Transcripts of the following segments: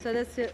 सदस्य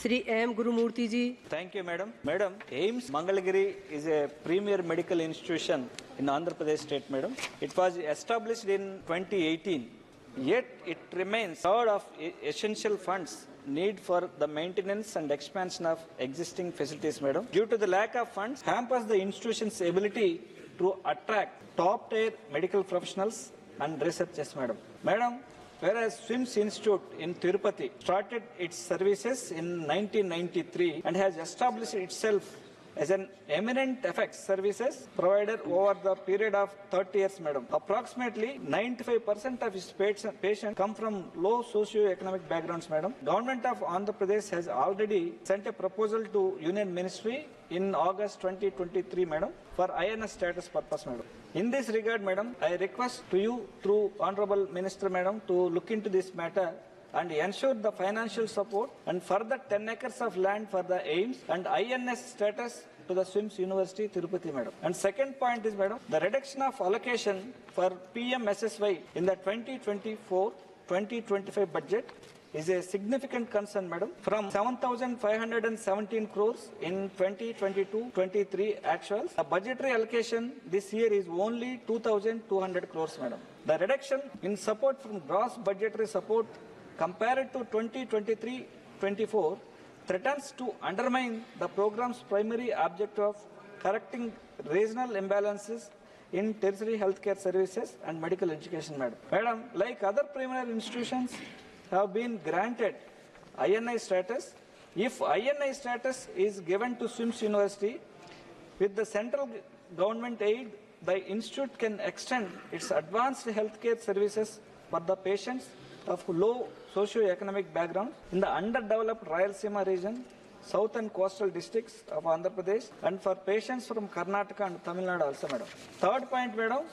Shri M Gurumurthy ji. Thank you, madam. Madam, AIMS Mangalagiri is a premier medical institution in Andhra Pradesh state, madam. It was established in 2018, yet it remains third of essential funds need for the maintenance and expansion of existing facilities, madam. Due to the lack of funds, hampers the institution's ability to attract top-tier medical professionals and researchers, madam. Madam, whereas SWIMS Institute in Tirupati started its services in 1993 and has established itself as an eminent effects services provider over the period of 30 years, madam. Approximately 95% of its patients come from low socio-economic backgrounds, madam. Government of Andhra Pradesh has already sent a proposal to Union Ministry in August 2023, madam, for INS status purpose, madam. In this regard, madam, I request to you through Honorable Minister, madam, to look into this matter and ensure the financial support and further 10 acres of land for the AIMS and INS status to the SWIMS University, Tirupati, madam. And second point is, madam, the reduction of allocation for PMSSY in the 2024-2025 budget is a significant concern, madam. From 7,517 crores in 2022-23 actuals, the budgetary allocation this year is only 2,200 crores, madam. The reduction in support from gross budgetary support compared to 2023-24 threatens to undermine the program's primary objective of correcting regional imbalances in tertiary healthcare services and medical education, madam. Madam, like other primary institutions have been granted INI status, if INI status is given to SWIMS University with the central government aid, the institute can extend its advanced healthcare services for the patients of low socio-economic background in the underdeveloped Rayalaseema region, south and coastal districts of Andhra Pradesh, and for patients from Karnataka and Tamil Nadu also, madam. Third point, madam,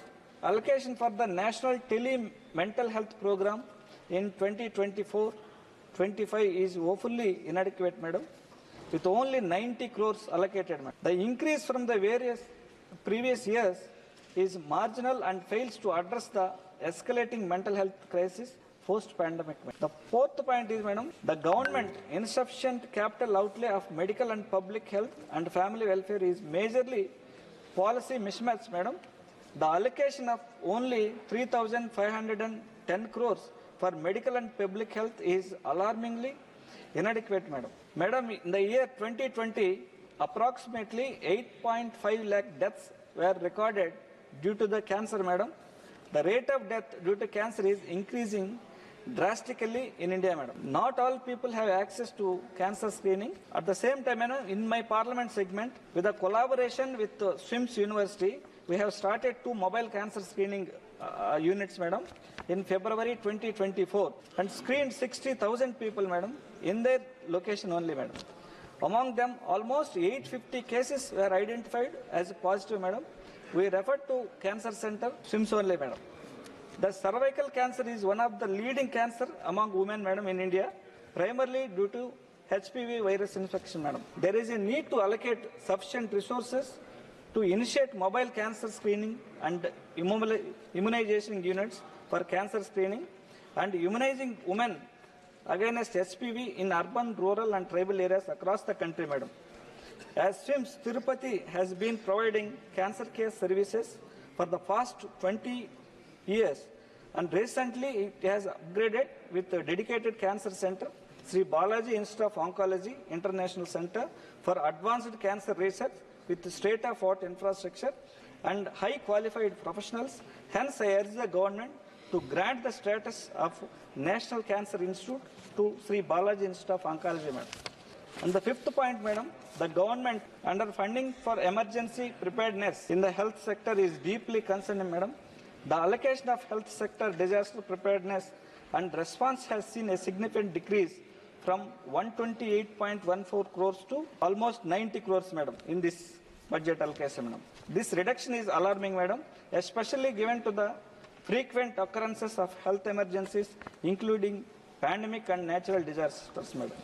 allocation for the National Tele-Mental Health Program in 2024-25 is woefully inadequate, madam, with only 90 crores allocated, madam. The increase from the various previous years is marginal and fails to address the escalating mental health crisis post-pandemic. The fourth point is, madam, the government insufficient capital outlay of medical and public health and family welfare is majorly policy mismatch, madam. The allocation of only 3,510 crores for medical and public health is alarmingly inadequate, madam. Madam, in the year 2020, approximately 8.5 lakh deaths were recorded due to the cancer, madam. The rate of death due to cancer is increasing drastically in India, madam. Not all people have access to cancer screening. At the same time, madam, in my parliament segment, with a collaboration with SWIMS University, we have started 2 mobile cancer screening units, madam, in February 2024 and screened 60,000 people, madam, in their location only, madam. Among them, almost 850 cases were identified as positive, madam. We referred to cancer center, SWIMS only, madam. The cervical cancer is one of the leading cancer among women, madam, in India, primarily due to HPV virus infection, madam. There is a need to allocate sufficient resources to initiate mobile cancer screening and immunization units for cancer screening and immunizing women against HPV in urban, rural and tribal areas across the country, madam. As SWIMS Tirupati has been providing cancer care services for the past 20 years and recently it has upgraded with a dedicated cancer center, Sri Balaji Institute of Oncology International Center for Advanced Cancer Research with state-of-the-art infrastructure and high qualified professionals. Hence, I urge the government to grant the status of National Cancer Institute to Sri Balaji Institute of Oncology, madam. And the fifth point, madam, the government under funding for emergency preparedness in the health sector is deeply concerning, madam. The allocation of health sector disaster preparedness and response has seen a significant decrease from 128.14 crores to almost 90 crores, madam, in this budget allocation, madam. This reduction is alarming, madam, especially given to the frequent occurrences of health emergencies, including pandemic and natural disasters, madam.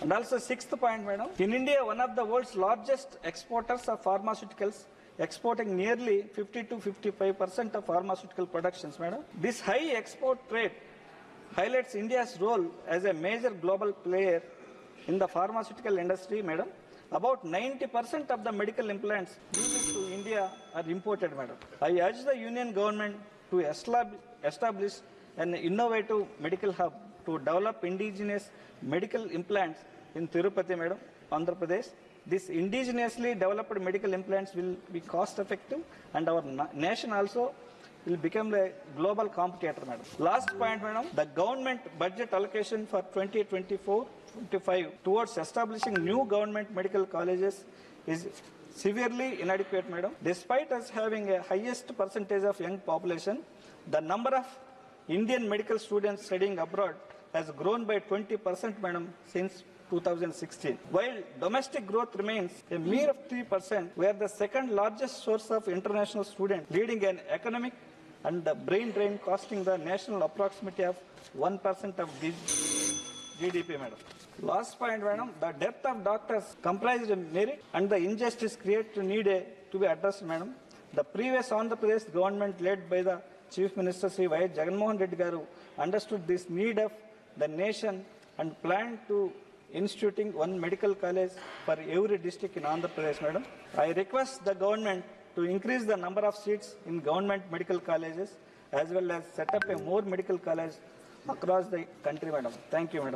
And also sixth point, madam, in India, one of the world's largest exporters of pharmaceuticals, exporting nearly 50 to 55% of pharmaceutical productions, madam. This high export rate highlights India's role as a major global player in the pharmaceutical industry, madam. About 90% of the medical implants used to India are imported, madam. I urge the union government to establish an innovative medical hub to develop indigenous medical implants in Tirupati, madam, Andhra Pradesh. This indigenously developed medical implants will be cost effective and our nation also will become a global competitor, madam. Last point, madam, the government budget allocation for 2024-25 towards establishing new government medical colleges is severely inadequate, madam. Despite us having a highest percentage of young population, the number of Indian medical students studying abroad has grown by 20%, madam, since 2016. While domestic growth remains a mere 3%, we are the second largest source of international students, leading an economic and the brain drain costing the national approximately of 1% of GDP, madam. Last point, madam, the death of doctors comprised merit and the injustice created to be addressed, madam. The previous Andhra Pradesh government led by the Chief Minister Sri Y. Jagannath Reddy Garu understood this need of the nation and planned to instituting one medical college for every district in Andhra Pradesh, madam. I request the government to increase the number of seats in government medical colleges as well as set up a more medical college across the country, madam. Thank you, madam.